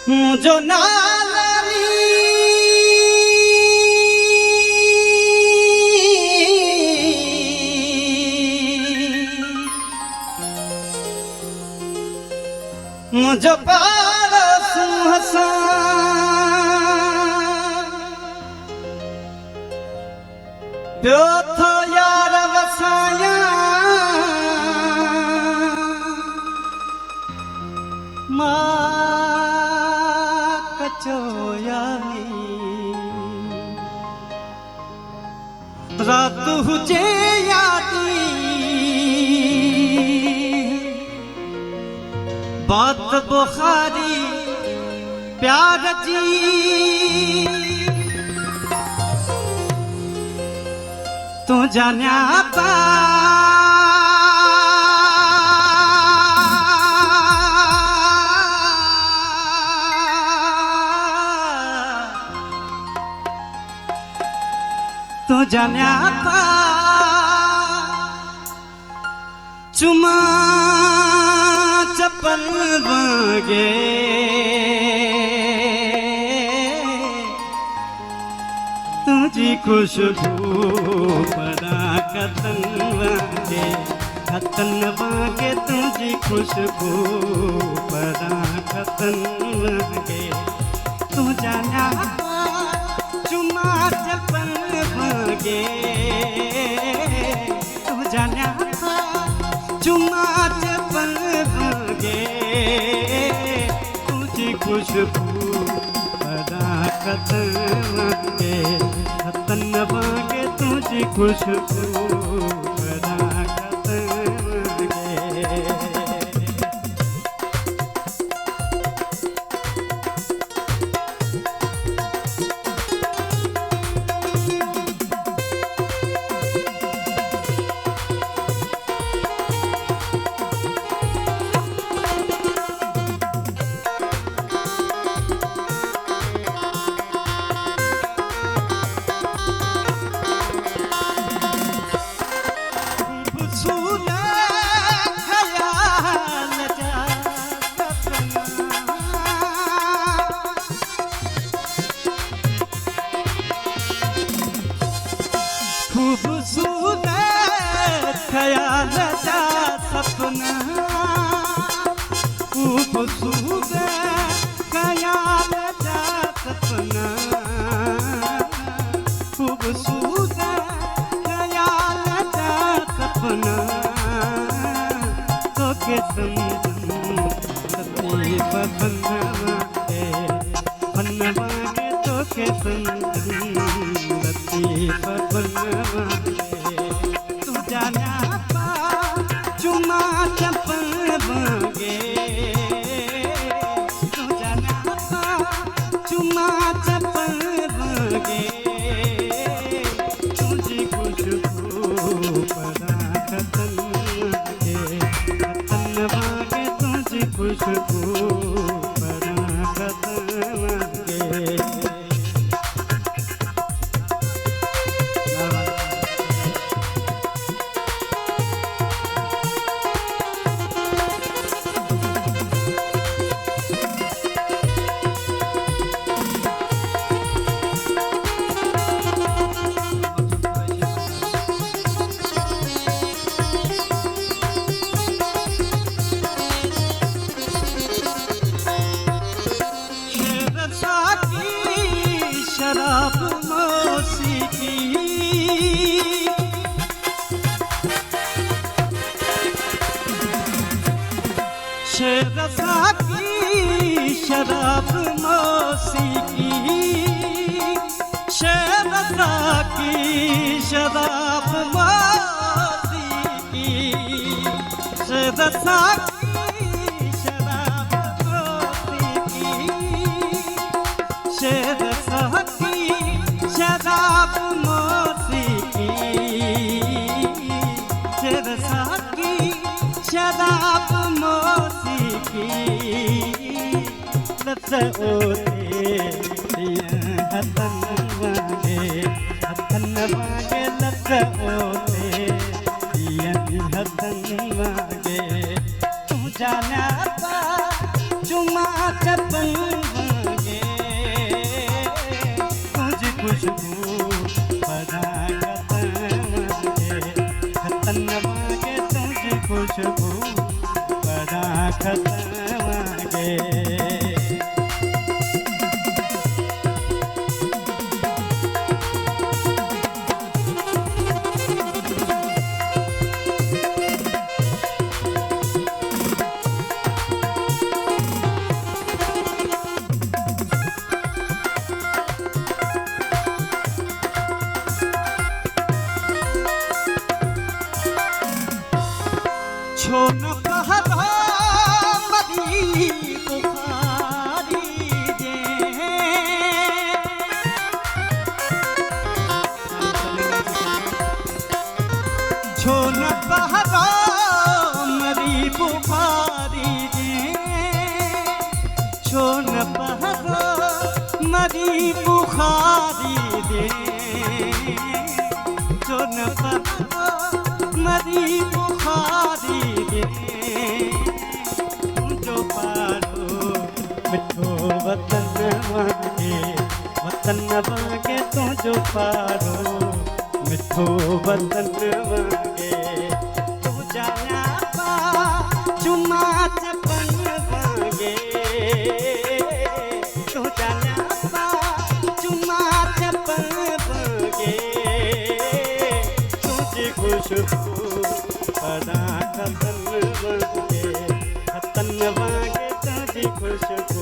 मुझो नालनी मुझो पारस हसा प्यो थो यार वसाया कचोयानी रात हुजे यादी बात बुखारी प्यार जी तू जान्या पा तू जान्या पा चुमा चप्पल वागे तुझी खुशबू परा कतन वागे तुझी खुशबू परा कतन वागे तू जान्या चुमा चप्पल वागे तू जान्या चुमा चप्पल वागे तुझी खुशबू परा कतन वागे तुझी खुशबू परा कतन वागे खूबसूरत ख्याल जा सपना खूबसूरत ख्याल जा सपना खूबसूरत ख्याल जा सपना तो के समझूं लतीफ बनवागे तो के समझूं लतीफ बनवागे तू जान्या पा चुमा चप्पल वागे तू जान्या पा चुमा चप्पल वागे तुझी खुशबू परा कतन वागे तुझी खुशबू परा कतन वागे शराब मौसीकी शेरसा की शराब मौसीकी शेरसा की शराब मौसीकी शेरसा की शराब मौसीकी शेरसा की शराब ओते हथन वागे लत ओते हथन वागे तू जाना चुमा चपन वागे तुझ खुशबू पदा खतन वागे तुझ खुशबू पदा खतन वागे छोन कहरो मदी बुखारी जे छोन कहरो मदी बुखारी जे छोन कहरो मदी बुखारी जे छोन कहरो मदी बुखारी जो पारो मिठो वतन वागे तुझो पारो मिठो वतन वागे तू जाना पा चुमा चपन वागे तू जाना पा चुमा चपन वागे तुझे खुशबू पदा खतन वागे तुझी खुशबू